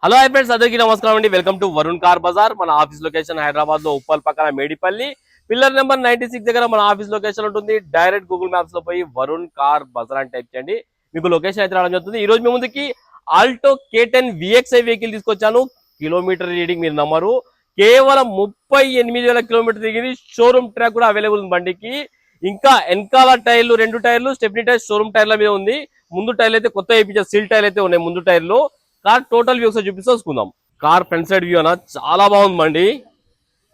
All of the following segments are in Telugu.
హలో హై ఫ్రెండ్స్, అందరికీ నమస్కారం అండి. Welcome to Varun car bazaar. మన ఆఫీస్ లొకేషన్ హైదరాబాద్ లో ఉప్పల్ పక్కన మేడిపల్లి పిల్లర్ నెంబర్ 96 దగ్గర మన ఆఫీస్ లొకేషన్ ఉంటుంది. డైరెక్ట్ గూగుల్ మ్యాప్స్ లో పోయి వరుణ్ కార్ బజార్ అని టైప్ చేయండి, మీకు లొకేషన్ అయితే రావడం జరుగుతుంది. ఈ రోజు మీ ముందుకి ఆల్టో K10 VXi వెహికల్ తీసుకొచ్చాను. కిలోమీటర్ రీడింగ్ మీరు నమ్మరు, కేవలం 38,000 కిలోమీటర్ తిరిగింది. షోరూమ్ ట్రాక్ కూడా అవైలబుల్ ఉంది బండికి. ఇంకా వెనకాల టైర్లు 2 టైర్లు స్టెప్నీ టైర్ షోరూమ్ టైర్ల మీద ఉంది. ముందు టైర్లు అయితే కొత్త వేయించారు, సీల్ టైర్లు అయితే ఉన్నాయి ముందు టైర్లు. కార్ టోటల్ వ్యూ ఒకసారి చూపిస్తూ చూసుకుందాం. కార్ ఫ్రంట్ సైడ్ వ్యూ అన్న చాలా బాగుందండి.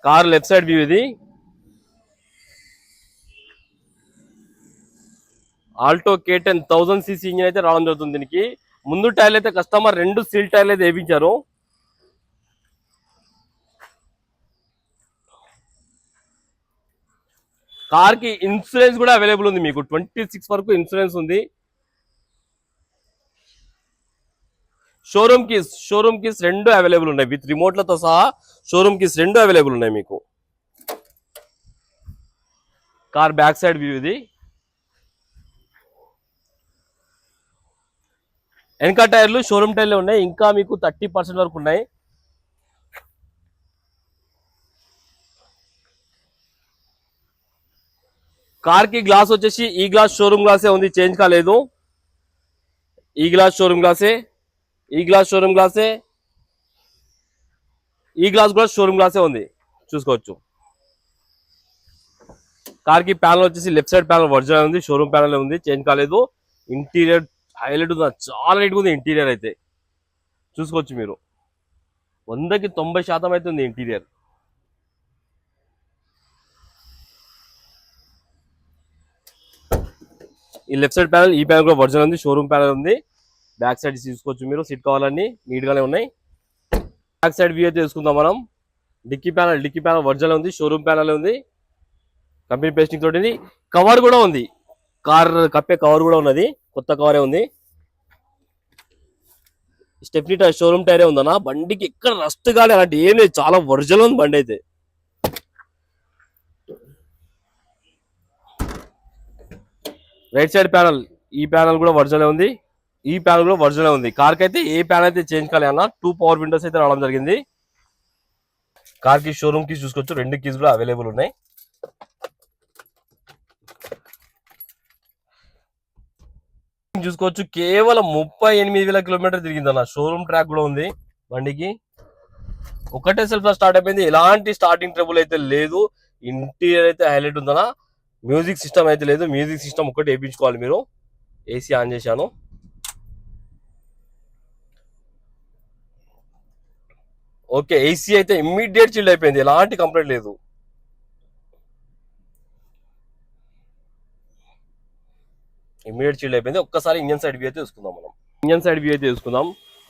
కార్ లెఫ్ట్ సైడ్ వ్యూ ఇది. ఆల్టో K10 1000cc ఇంజిన్ అయితే రావడం జరుగుతుంది. దీనికి ముందు టైర్లు అయితే కస్టమర్ 2 సీల్ టైర్లు అయితే వేయించారు. కార్ కి ఇన్సూరెన్స్ కూడా అవైలబుల్ ఉంది, మీకు 26 వరకు ఇన్సూరెన్స్ ఉంది. షోరూమ్ కీస్ 2 అవైలబుల్ ఉన్నాయి, విత్ రిమోట్లతో సహా షోరూమ్ కీస్ 2 అవైలబుల్ ఉన్నాయి మీకు. కార్ బ్యాక్ సైడ్ వ్యూ ఇది. వెనక టైర్లు షోరూమ్ టైర్లు ఉన్నాయి, ఇంకా మీకు 30% వరకు ఉన్నాయి. కార్ కి గ్లాస్ వచ్చేసి ఈ గ్లాస్ షోరూమ్ గ్లాసే ఉంది, చేంజ్ కాలేదు. ఈ గ్లాస్ షోరూమ్ గ్లాసే, ఈ గ్లాస్ షోరూమ్ గ్లాసే, ఈ గ్లాస్ కూడా షోరూమ్ గ్లాసే ఉంది, చూసుకోవచ్చు. కార్ కి ప్యానల్ వచ్చేసి లెఫ్ట్ సైడ్ ప్యానల్ ఒరిజినల్ ఉంది, షోరూమ్ ప్యానల్ ఉంది, చేంజ్ కాలేదు. ఇంటీరియర్ హైలైట్ ఉంది, చాలా నీట్గా ఉంది ఇంటీరియర్ అయితే, చూసుకోవచ్చు మీరు. 100కి 90% అయితే ఉంది ఇంటీరియర్. ఈ లెఫ్ట్ సైడ్ ప్యానల్, ఈ ప్యానల్ కూడా ఒరిజినల్ ఉంది, షోరూమ్ ప్యానల్ ఉంది. బ్యాక్ సైడ్ చూసుకోవచ్చు మీరు, సీట్ కావాలన్నీ నీట్ గానే ఉన్నాయి. బ్యాక్ సైడ్ వ్యూ అయితే చూసుకుందాం మనం. డిక్కీ ప్యానల్ ఒరిజినల్ ఉంది, షోరూమ్ ప్యానల్ ఉంది, కంపెనీ పేస్టింగ్ తోటి. కవర్ కూడా ఉంది, కార్ కప్పే కవర్ కూడా ఉన్నది, కొత్త కవరే ఉంది. స్టెప్నీ టైర్ షోరూమ్ టైరే ఉందన్న. బండికి ఎక్కడ రస్ట్ కానీ అలాంటి ఏం లేదు, చాలా ఒరిజినల్ ఉంది బండి అయితే. రైట్ సైడ్ ప్యానల్, ఈ ప్యానల్ కూడా ఒరిజినల్ ఉంది, ఈ ప్యానల్ కూడా ఒరిజినల్ ఉంది. కార్ కి అయితే ఏ ప్యానల్ అయితే చేంజ్ కాలేదు అన్న. 2 పవర్ విండోస్ అయితే రావడం జరిగింది. కార్ కి షోరూమ్ కీస్ చూసుకోవచ్చు, 2 కీస్ కూడా అవైలబుల్ ఉన్నాయి. చూసుకోవచ్చు, కేవలం 38,000 కిలోమీటర్ తిరిగిందన్న. షోరూమ్ ట్రాక్ కూడా ఉంది బండికి. ఒకటే సెల్ఫ్ లో స్టార్ట్ అయిపోయింది, ఎలాంటి స్టార్టింగ్ ట్రబుల్ అయితే లేదు. ఇంటీరియర్ అయితే హైలైట్ ఉందన్న. మ్యూజిక్ సిస్టమ్ అయితే లేదు, మ్యూజిక్ సిస్టమ్ ఒకటి వేయించుకోవాలి మీరు. ఏసీ ఆన్ చేశాను. ఓకే, ఏసీ అయితే ఇమ్మీడియట్ చిల్డ్ అయిపోయింది, ఎలాంటి కంప్లైంట్ లేదు. ఇమ్మీడియట్ చిల్డ్ అయిపోయింది. ఒక్కసారి ఇంజన్ సైడ్ వ్యూ అయితే చూసుకుందాం మనం. ఇంజన్ సైడ్ వ్యూ అయితే చూసుకుందాం.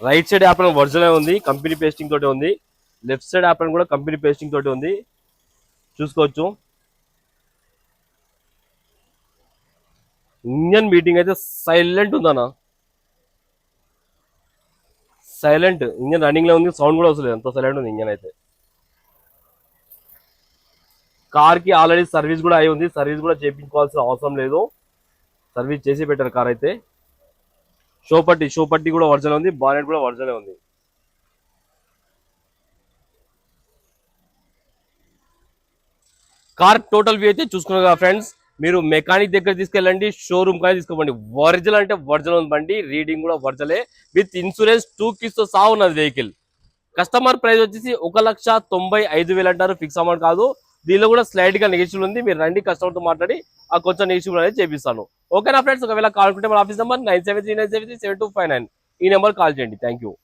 రైట్ సైడ్ యాప్రన్ ఒరిజినల్ ఉంది, కంపెనీ పేస్టింగ్ తోటి ఉంది. లెఫ్ట్ సైడ్ యాప్రన్ కూడా కంపెనీ పేస్టింగ్ తోటి ఉంది, చూసుకోవచ్చు. ఇంజన్ మీటింగ్ అయితే సైలెంట్ ఉందన్న, సైలెంట్. ఇంజన్ రన్నింగ్ లో ఉంది, సౌండ్ కూడా వస్తలేదు, అంత సైలెంట్ ఉంది ఇంజన్ అయితే. కార్ కి ఆల్రెడీ సర్వీస్ కూడా అయి ఉంది, సర్వీస్ కూడా చేయించుకోవాల్సిన అవసరం లేదు, సర్వీస్ చేసి పెట్టారు కార్ అయితే. షో పట్టి కూడా ఒరిజినల్ ఉంది, బానెట్ కూడా ఒరిజినల్ ఉంది. కార్ టోటల్ వ్యూ అయితే చూసుకున్నారు కదా ఫ్రెండ్స్. మీరు మెకానిక్ దగ్గర తీసుకెళ్ళండి, షోరూమ్ కానీ తీసుకోండి, ఒరిజినల్ అంటే ఒరిజినల్ బండి. రీడింగ్ కూడా ఒరిజినలే, విత్ ఇన్సూరెన్స్ 2 keys తో సహా ఉన్నది వెహికల్. కస్టమర్ ప్రైస్ వచ్చేసి 1,95,000 అంటారు, ఫిక్స్ అమౌంట్ కాదు. దీనిలో కూడా స్లైడ్ గా నెగిటివ్ ఉంది, మీరు రండి కస్టమర్ తో మాట్లాడి ఆ కొంచెం నెగిటివ్ అనేది చేపిస్తాను. ఓకేనా ఫ్రెండ్స్, ఒకవేళ కాల్ కుంటే మన ఆఫీస్ నెంబర్ 9739737259, ఈ నెంబర్ కాల్ చేయండి. Thank you.